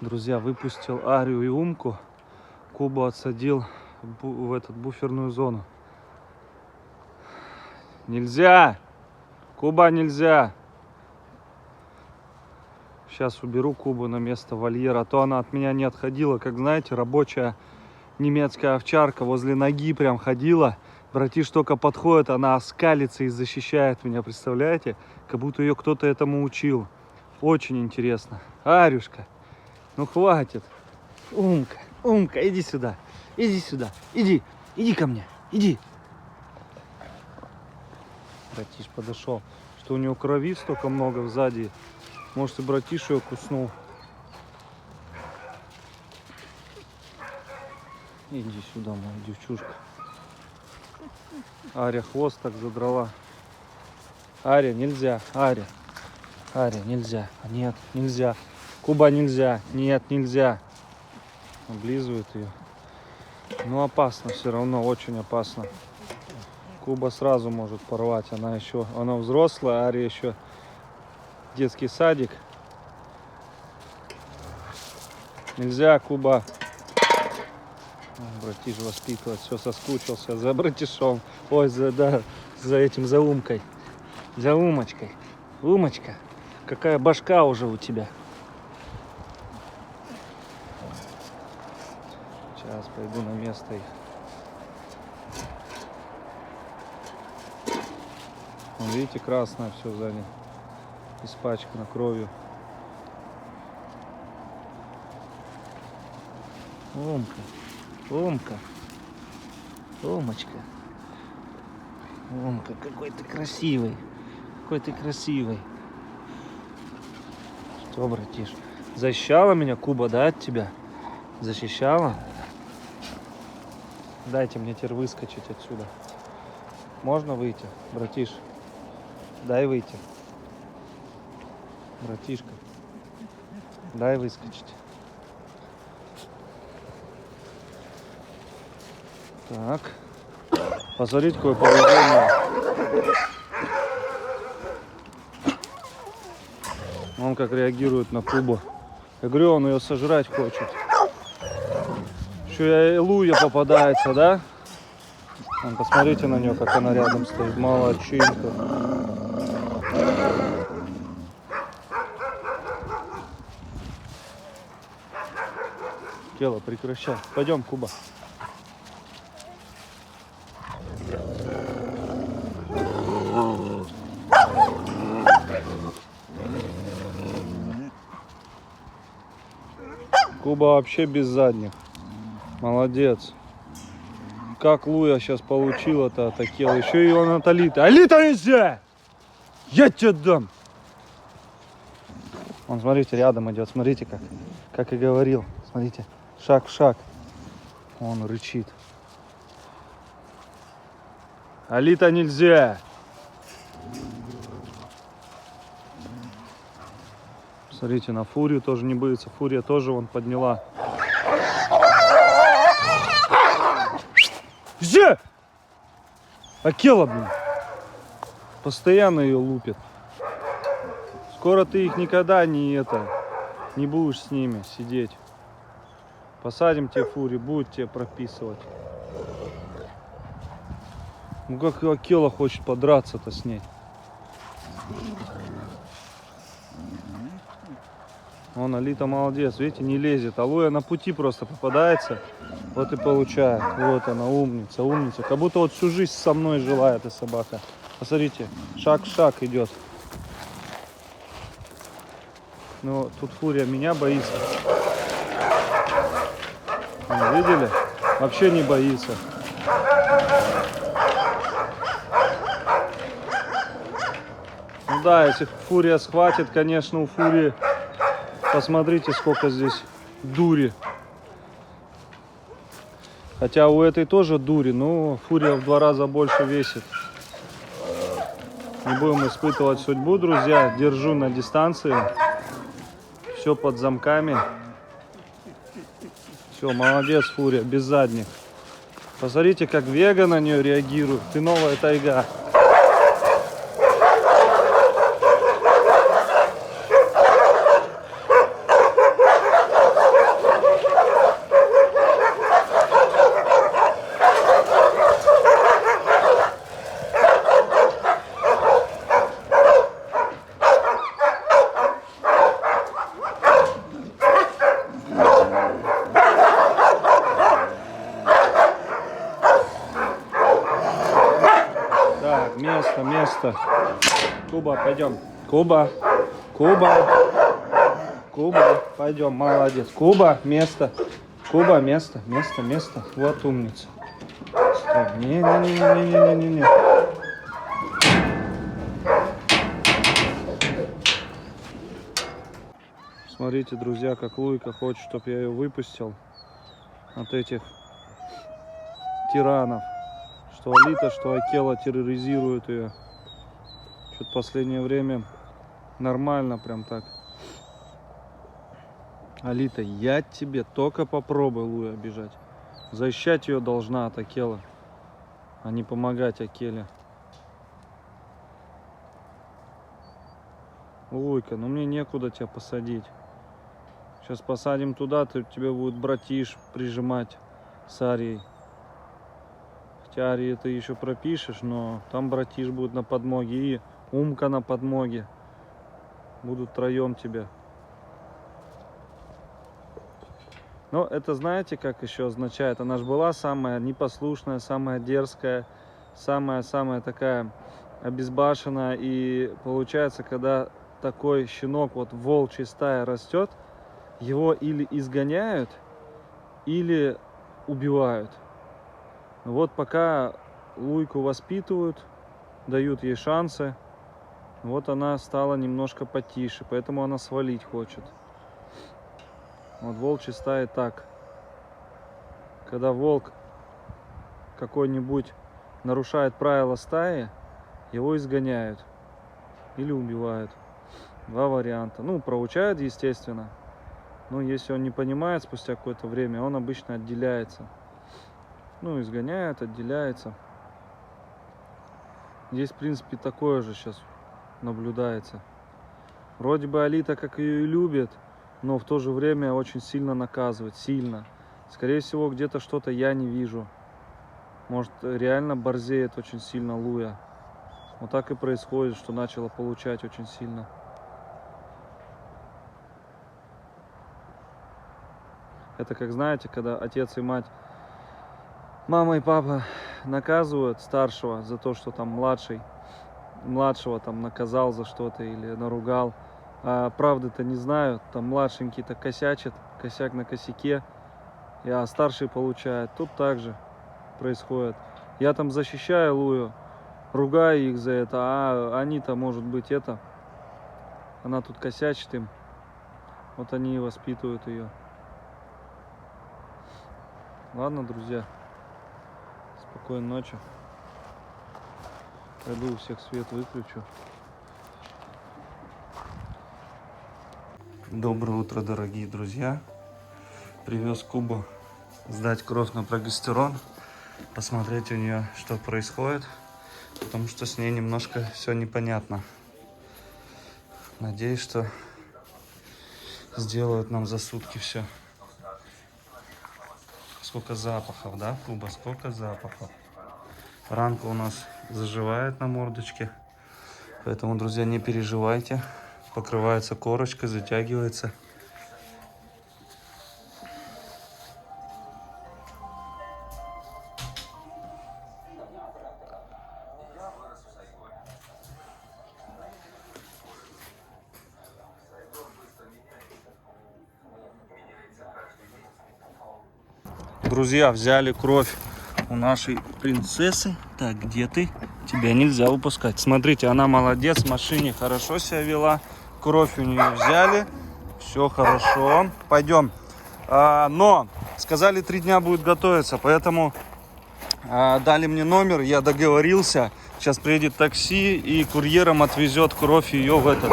Друзья, выпустил Арию и Умку. Кубу отсадил в эту буферную зону. Нельзя! Куба, нельзя! Сейчас уберу Кубу на место вольера, а то она от меня не отходила. Как знаете, рабочая немецкая овчарка возле ноги прям ходила. Братиш только подходит, она оскалится и защищает меня, представляете? Как будто ее кто-то этому учил. Очень интересно. Арюшка, ну хватит. Умка, Умка, иди сюда. Иди сюда. Иди ко мне. Иди. Братиш подошел. Что у него крови столько много сзади. Может, и братиш ее куснул. Иди сюда, моя девчушка. Ария хвост так задрала. Ария, нельзя. Ария, нельзя. Нет, нельзя. Куба, нельзя. Нет, нельзя. Облизывает ее. Ну, опасно все равно, очень опасно. Куба сразу может порвать. Она взрослая, Ария еще детский садик. Нельзя, Куба. Братиш воспитывать, все соскучился за братишом. Ой, за этим, за Умкой. За Умочкой. Умочка, какая башка уже у тебя. Сейчас пойду на место их. Вон, видите, красное все сзади. Испачкано кровью. Умка. Умка. Умочка. Умка, какой ты красивый. Какой ты красивый. Что, братиш? Защищала меня Куба, да, от тебя? Защищала? Дайте мне теперь выскочить отсюда. Можно выйти, братиш? Дай выйти. Братишка. Дай выскочить. Так. Посмотрите, какое поведение. Он как реагирует на Кубу. Я говорю, он ее сожрать хочет. Еще и Луя попадается, да? Вон, посмотрите на нее, как она рядом стоит. Молодчинка. Тело, прекращай. Пойдем, Куба. Куба вообще без задних. Молодец. Как Луя сейчас получила-то от Акела. Еще и он от Алиты. Алита нельзя! Я тебе дам! Он, смотрите, рядом идет. Смотрите, как и говорил. Смотрите, шаг в шаг. Он рычит. Алита нельзя! Смотрите, на Фурию тоже не боится. Фурия тоже вон подняла. Где? Акела, блин. Постоянно ее лупит. Скоро ты их никогда не будешь с ними сидеть. Посадим тебе Фурию, будет тебе прописывать. Ну как Акела хочет подраться-то с ней. Вон Алита молодец, видите, не лезет. А Луя на пути просто попадается. Вот и получает. Вот она, умница, умница. Как будто вот всю жизнь со мной жила эта собака. Посмотрите, шаг в шаг идет. Ну, тут Фурия меня боится. Видели? Вообще не боится. Ну да, если Фурия схватит, конечно, у Фурии... Посмотрите, сколько здесь дури. Хотя у этой тоже дури, но Фурия в 2 раза больше весит. Не будем испытывать судьбу, друзья. Держу на дистанции. Все под замками. Все, молодец, Фурия, без задних. Посмотрите, как Вега на нее реагирует. Ты новая тайга. место. Куба, пойдем. Куба, Куба, Куба, пойдем, молодец. Куба, место. Куба, место. Вот умница. Стой. Не. Смотрите, друзья, как Луйка хочет, чтобы я ее выпустил от этих тиранов. Что Алита, что Акела терроризируют ее. Что-то в последнее время нормально прям так. Алита, я тебе только попробую Луи обижать. Защищать ее должна от Акела, а не помогать Акеле. Луйка, ну мне некуда тебя посадить. Сейчас посадим туда, тебе будет братиш прижимать с Арией. Хотя Арии ты еще пропишешь, но там братиш будет на подмоге и Умка на подмоге. Будут втроем тебя. Но это знаете, как еще означает? Она же была самая непослушная, самая дерзкая, самая такая обезбашенная. И получается, когда такой щенок вот в волчьей стае растет, его или изгоняют, или убивают. Вот пока Луйку воспитывают, дают ей шансы, вот она стала немножко потише, поэтому она свалить хочет. Вот волчья стая так. Когда волк какой-нибудь нарушает правила стаи, его изгоняют или убивают. Два варианта. Ну, проучают, естественно. Но если он не понимает спустя какое-то время, он обычно отделяется. Ну, изгоняют, отделяется. Здесь, в принципе, такое же сейчас наблюдается. Вроде бы Алита как ее и любит, но в то же время очень сильно наказывает. Сильно. Скорее всего, где-то что-то я не вижу. Может, реально борзеет очень сильно Луя. Вот так и происходит, что начала получать очень сильно. Это как, знаете, когда отец и мать, мама и папа наказывают старшего за то, что там младшего там наказал за что-то или наругал. А правды-то не знают, там младшенький-то косячит, косяк на косяке, а старший получает. Тут также происходит. Я там защищаю Лую, ругаю их за это, а они-то, может быть, она тут косячит им. Вот они и воспитывают ее. Ладно, друзья, спокойной ночи. Пойду у всех свет выключу. Доброе утро, дорогие друзья. Привез Кубу сдать кровь на прогестерон. Посмотреть у нее, что происходит. Потому что с ней немножко все непонятно. Надеюсь, что сделают нам за сутки все. Сколько запахов, да, Куба? Сколько запахов. Ранка у нас заживает на мордочке. Поэтому, друзья, не переживайте. Покрывается корочкой, затягивается. Друзья, взяли кровь у нашей принцессы. Так, где ты? Тебя нельзя выпускать. Смотрите, она молодец, в машине хорошо себя вела. Кровь у нее взяли. Все хорошо. Пойдем. Но сказали, 3 дня будет готовиться, поэтому дали мне номер, я договорился. Сейчас приедет такси и курьером отвезет кровь ее в этот.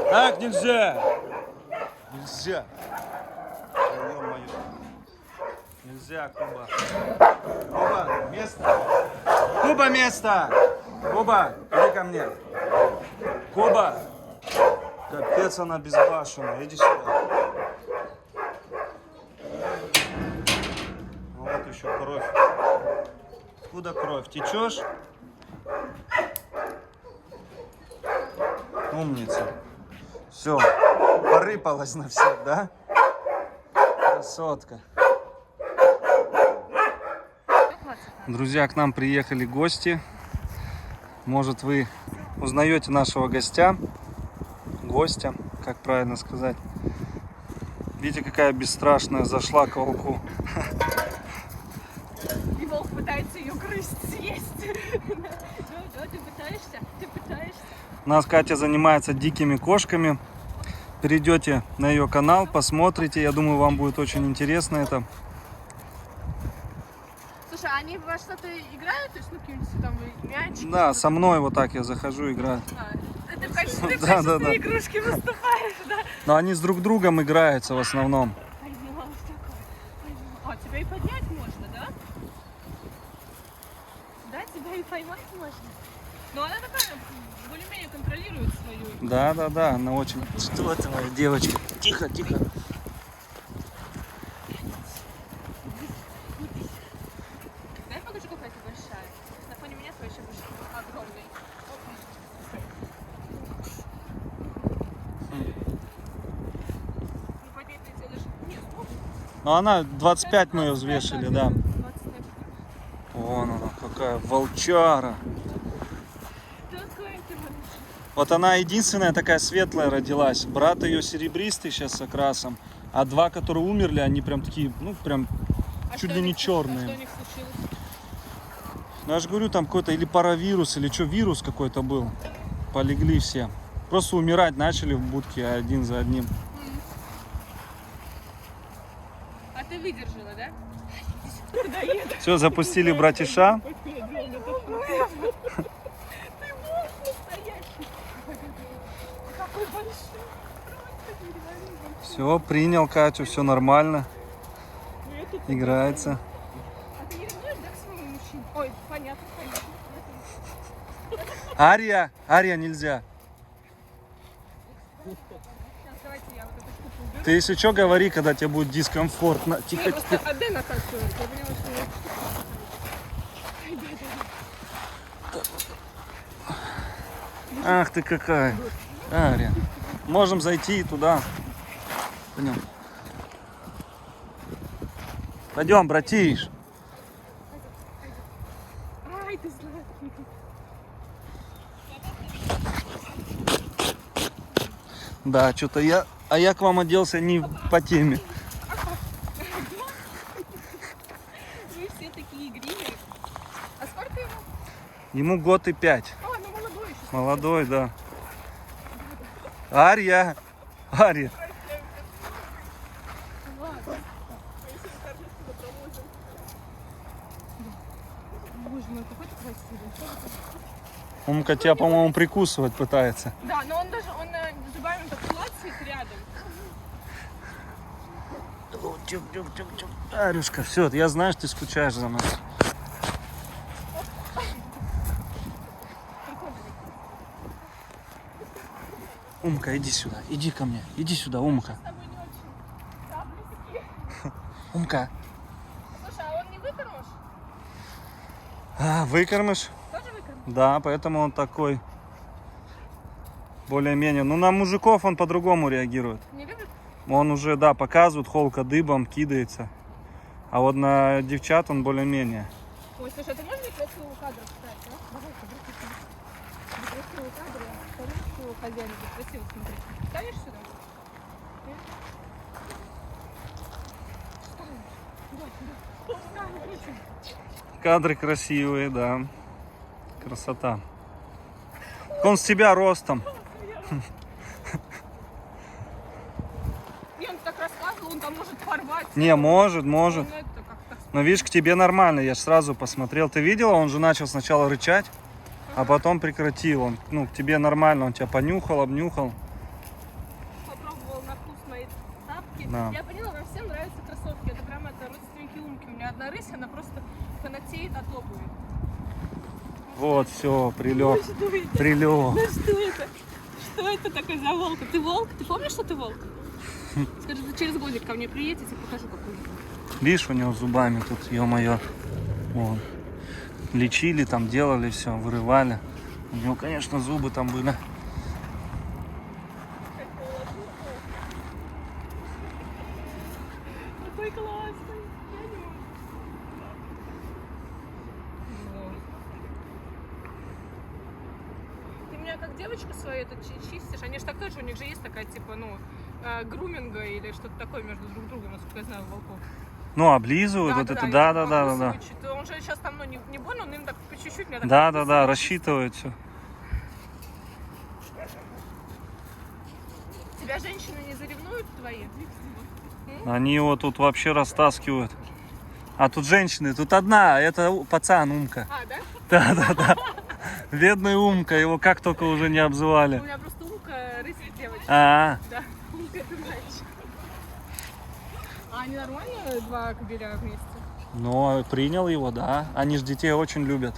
Так нельзя! Нельзя! Ё-моё. Нельзя, Куба. Куба, место! Куба, место! Куба, иди ко мне. Куба! Капец, она безбашенная. Иди сюда. Вот еще кровь. Откуда кровь? Течешь? Умница. Все, порыпалась на всех, да? Красотка. Друзья, к нам приехали гости. Может, вы узнаете нашего гостя, как правильно сказать. Видите, какая бесстрашная зашла к волку. И волк пытается ее грызть, съесть. Да, ты пытаешься? У нас Катя занимается дикими кошками. Перейдете на ее канал, посмотрите. Я думаю, вам будет очень интересно это. Слушай, а они во что-то играют? То есть, ну, какие-нибудь там мячики? Да, со мной вот так я захожу, играю. Ты в качестве Да. игрушки выступаешь, да? Но они с друг другом играются в основном. Поняла, что такое. А, тебя и поднять можно, да? Да, тебя и поймать можно? Но она такая, более-менее контролирует свою. Да, она очень... Что это, моя девочка? Тихо. Дай покажу, какая ты большая. На фоне меня ты вообще огромный. Не поднять тебе даже... Нет, Ну, она 25 мы ее взвешили, да. 25. Вон она, какая волчара. Такая ты большая. Вот она единственная такая светлая родилась. Брат ее серебристый сейчас с окрасом. А два, которые умерли, они прям такие, ну, прям чуть ли не черные. А что у них случилось? Ну, я же говорю, там какой-то или паравирус, или что, вирус какой-то был. Полегли все. Просто умирать начали в будке один за одним. А ты выдержала, да? Все, запустили братиша. Ты волк настоящий. Какой большой. Все, принял Катю, все нормально. Играется. А ты не ревнуешь, да, к своему мужчине? Ой, понятно. Ария, нельзя. Сейчас, давайте я вот эту штуку уберу. Ты если что, говори, когда тебе будет дискомфортно. Тихо. Отдай Наташу. Я поняла, что... Ах ты какая. Ария. Можем зайти туда. Пойдем. Пойдем, братиш. Ай, ты сладкий. Да, что-то я... А я к вам оделся не по теме. Вы все такие игривые. А сколько ему? Ему 1 год и 5. А, ну молодой еще. Молодой, да. Ария. Ладно. Боже мой, какой ты красивый. Умка тебя, по-моему, прикусывать пытается. Да, но он даже, он зубами так клацает рядом. Арюшка, все, я знаю, что ты скучаешь за мной. Умка, иди сюда, иди ко мне, иди сюда, Умка. С тобой не очень. Да, близки. Умка. Слушай, а он не выкормыш? Выкормыш? Тоже выкормыш? Да, поэтому он такой более-менее. Ну, на мужиков он по-другому реагирует. Не любит? Он уже, да, показывает, холка дыбом, кидается. А вот на девчат он более-менее. Ой, слушай, а ты можешь для красивого кадра встать, а? Давай-ка, для красивого кадра, старушку хозяина, для красиво смотреть. Станешь сюда? Нет? Встань. Кадры красивые, да. Красота. Он с тебя ростом. Не, он так рассказывал, он там может порвать. Не, может. Он это как-то... Но видишь, к тебе нормально, я ж сразу посмотрел. Ты видела, он же начал сначала рычать, а потом прекратил. Он, ну, к тебе нормально, он тебя понюхал, обнюхал. Попробовал на вкус мои тапки. Да. Я поняла, вам всем нравятся кроссовки. Это прям это родственники Умки. У меня одна рысь, она просто фанатеет от обуви. Вот, все, прилег. Что это? Прилег. Ну что это? Что это такое за волк? Ты волк? Ты помнишь, что ты волк? Скажи, ты через годик ко мне приедете, покажу, какой. Видишь, у него зубами тут, ё-моё. Вон. Лечили там, делали все, вырывали. У него, конечно, зубы там были. Какой классный. меня как девочку свою это чистишь, они же так тоже, у них же есть такая, типа, ну, груминга или что-то такое между друг другом, насколько я знаю, у волков. Ну, облизывают, вот это, да. Он же сейчас там, ну, не больно, он им так по чуть-чуть меня так Да, покусывает. рассчитывают все. Тебя женщины не заревнуют твои? Они его тут вообще растаскивают. А тут женщины, тут одна, это пацан Умка. А, да? Да. Бедный Умка, его как только уже не У обзывали. меня просто Умка рысь девочка. А, Да, Умка это женщина. А они нормально, два кобеля вместе? ну, принял его, да. Они же детей очень любят.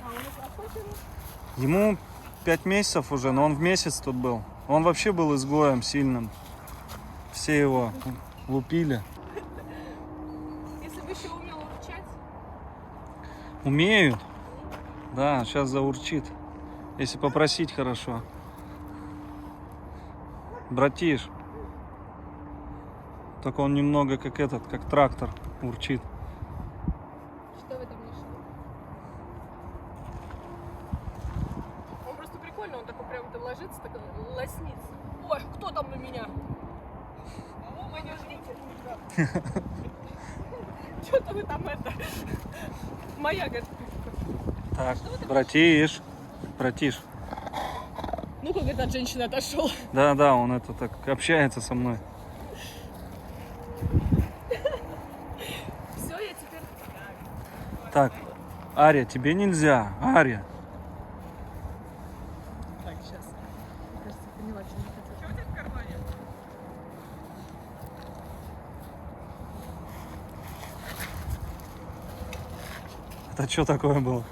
А у нас сколько ему? Ему 5 месяцев уже, но он в месяц тут был. Он вообще был изгоем сильным. Все его лупили. Если бы еще умел урчать. Умеют. Да, сейчас заурчит. Если попросить хорошо. Братиш. Только он немного как этот, как трактор урчит. Что в этом лишнего? Он просто прикольный, он такой прям ложится, так лоснится. Ой, кто там на меня? Вы не ждите. Что-то вы там это... Моя, говорит. Так, братиш. Ну, как этот женщина отошел. Да, он это так общается со мной. Все, я теперь... Так, Ария, тебе нельзя. Ария. Так, сейчас. Кажется, поняла, что не хочу. Что у тебя в кармане? Это что такое было?